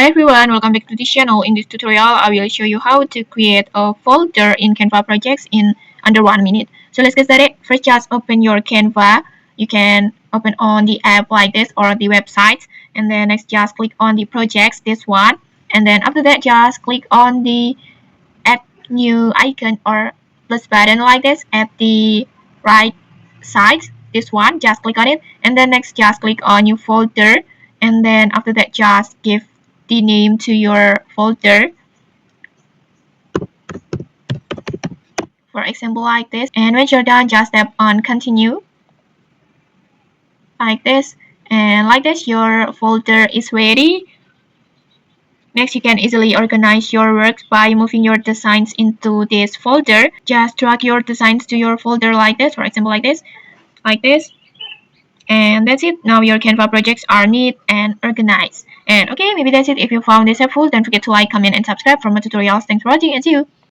Hi everyone, welcome back to the channel. In this tutorial, I will show you how to create a folder in Canva projects in under 1 minute. So let's get started. First, just open your Canva. You can open on the app like this or the website. And then next, just click on the projects, this one. And then after that, just click on the add new icon or plus button like this at the right side. This one, just click on it. And then next, just click on new folder. And then after that, just give the name to your folder, for example like this. And when you're done, just tap on continue like this, and like this your folder is ready. Next, you can easily organize your work by moving your designs into this folder. Just drag your designs to your folder like this, for example like this, and that's it. Now your Canva projects are neat and organized. And okay, maybe that's it. If you found this helpful, don't forget to like, comment, and subscribe for more tutorials. Thanks for watching and see you.